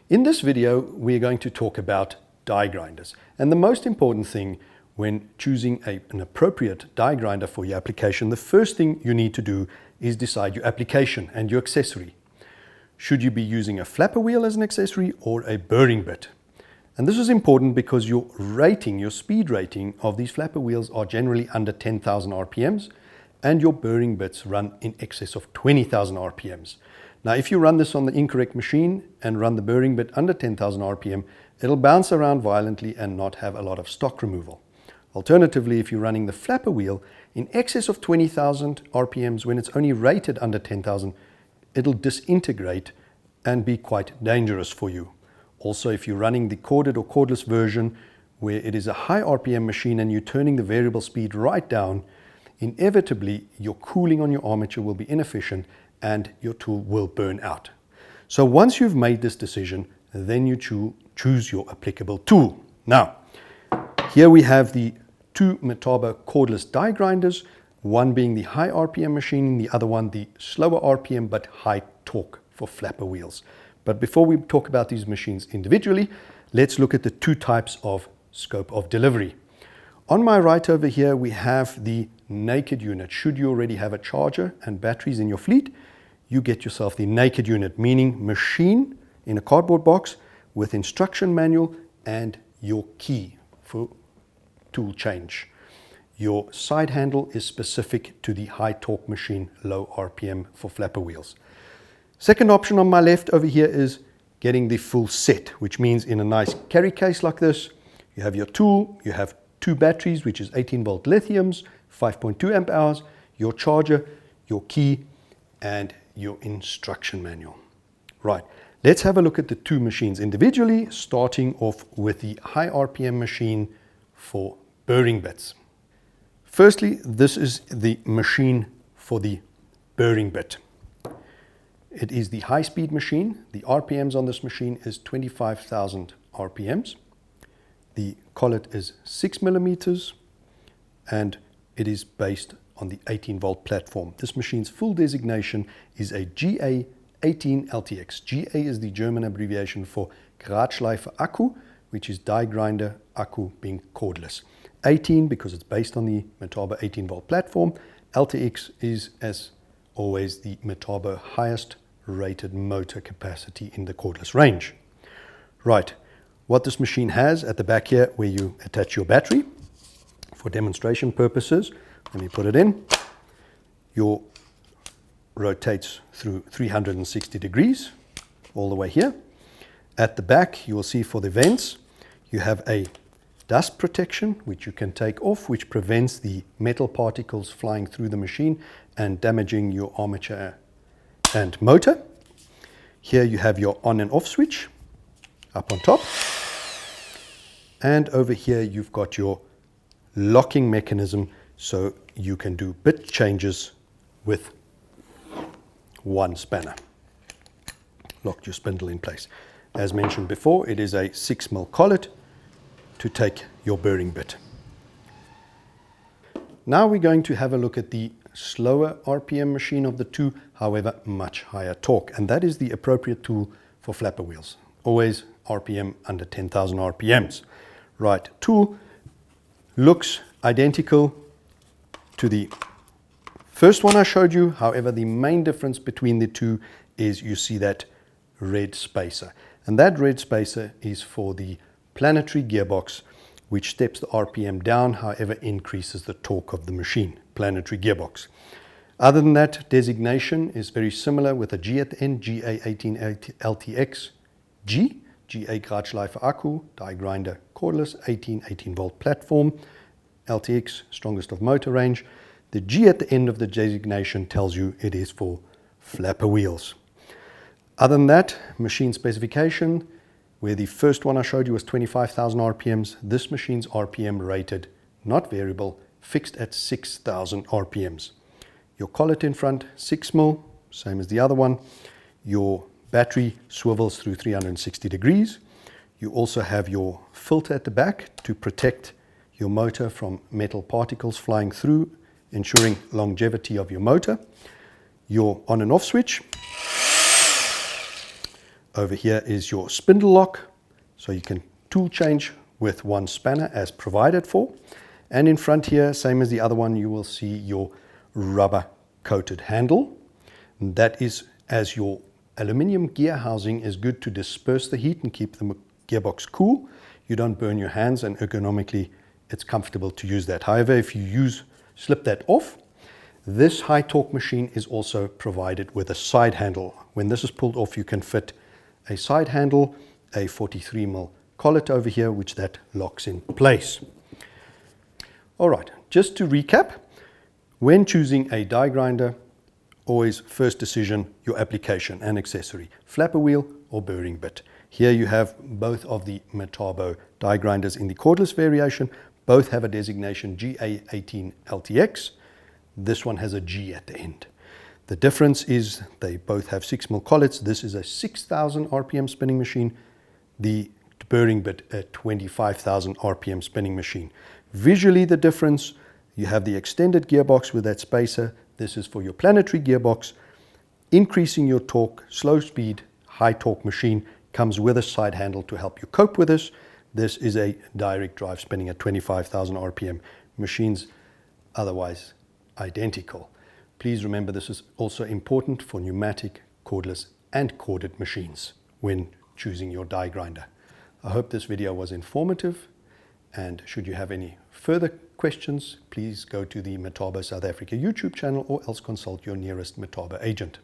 In this video, we're going to talk about die grinders. And the most important thing when choosing an appropriate die grinder for your application, the first thing you need to do is decide your application and your accessory. Should you be using a flapper wheel as an accessory or a burring bit? And this is important because your rating, your speed rating of these flapper wheels are generally under 10,000 RPMs and your burring bits run in excess of 20,000 RPMs. Now, if you run this on the incorrect machine and run the burring bit under 10,000 RPM, it'll bounce around violently and not have a lot of stock removal. Alternatively, if you're running the flapper wheel in excess of 20,000 RPMs when it's only rated under 10,000, it'll disintegrate and be quite dangerous for you. Also, if you're running the corded or cordless version where it is a high RPM machine and you're turning the variable speed right down, inevitably your cooling on your armature will be inefficient and your tool will burn out. So once you've made this decision, then you choose your applicable tool. Now, here we have the two Metabo cordless die grinders, one being the high RPM machine, the other one the slower RPM but high torque for flapper wheels. But before we talk about these machines individually, let's look at the two types of scope of delivery. On my right over here, we have the naked unit. Should you already have a charger and batteries in your fleet, you get yourself the naked unit, meaning machine in a cardboard box with instruction manual and your key for tool change. Your side handle is specific to the high torque machine, low RPM for flapper wheels. Second option on my left over here is getting the full set, which means in a nice carry case like this, you have your tool, you have two batteries, which is 18-volt lithiums, 5.2 amp hours, your charger, your key, and your instruction manual. Right, let's have a look at the two machines individually, starting off with the high RPM machine for burring bits. Firstly, this is the machine for the burring bit. It is the high-speed machine. The RPMs on this machine is 25,000 RPMs. The collet is 6 millimeters and it is based on the 18-volt platform. This machine's full designation is a GA18 LTX. GA is the German abbreviation for Gradschleifer Akku, which is die grinder Akku being cordless. 18 because it's based on the Metabo 18-volt platform. LTX is, as always, the Metabo highest rated motor capacity in the cordless range. Right, what this machine has at the back here where you attach your battery for demonstration purposes, let me put it in, your rotates through 360 degrees all the way here. At the back you will see for the vents you have a dust protection which you can take off, which prevents the metal particles flying through the machine and damaging your armature and motor. Here you have your on and off switch up on top, and over here you've got your locking mechanism so you can do bit changes with one spanner. Lock your spindle in place. As mentioned before, it is a 6mm collet to take your burring bit. Now we're going to have a look at the slower RPM machine of the two, however much higher torque, and that is the appropriate tool for flapper wheels. Always RPM under 10,000 RPMs. Right, tool looks identical to the first one I showed you. However, the main difference between the two is you see that red spacer, and that red spacer is for the planetary gearbox, which steps the RPM down, however increases the torque of the machine. Planetary gearbox. Other than that, designation is very similar with a G at the end, GA18 LTX G, GA Gradschleifer Akku, die grinder cordless, 18-volt platform, LTX, strongest of motor range. The G at the end of the designation tells you it is for flapper wheels. Other than that, machine specification, where the first one I showed you was 25,000 RPMs, this machine's RPM rated, not variable, fixed at 6,000 RPMs. Your collet in front, 6mm, same as the other one. Your battery swivels through 360 degrees. You also have your filter at the back to protect your motor from metal particles flying through, ensuring longevity of your motor. Your on and off switch. Over here is your spindle lock, so you can tool change with one spanner as provided for. And in front here, same as the other one, you will see your rubber coated handle. And that is, as your aluminium gear housing is good to disperse the heat and keep the gearbox cool. You don't burn your hands, and ergonomically it's comfortable to use that. However, if you slip that off, this high torque machine is also provided with a side handle. When this is pulled off, you can fit a side handle, a 43mm collet over here, which that locks in place. All right, just to recap, when choosing a die grinder, always first decision, your application and accessory, flapper wheel or burring bit. Here you have both of the Metabo die grinders in the cordless variation. Both have a designation GA18 LTX. This one has a G at the end. The difference is they both have 6mm collets. This is a 6,000 RPM spinning machine. The burring bit a 25,000 RPM spinning machine. Visually the difference, you have the extended gearbox with that spacer. This is for your planetary gearbox. Increasing your torque, slow speed, high torque machine comes with a side handle to help you cope with this. This is a direct drive spinning at 25,000 RPM. Machines otherwise identical. Please remember this is also important for pneumatic, cordless and corded machines when choosing your die grinder. I hope this video was informative, and should you have any further questions, please go to the Metabo South Africa YouTube channel or else consult your nearest Metabo agent.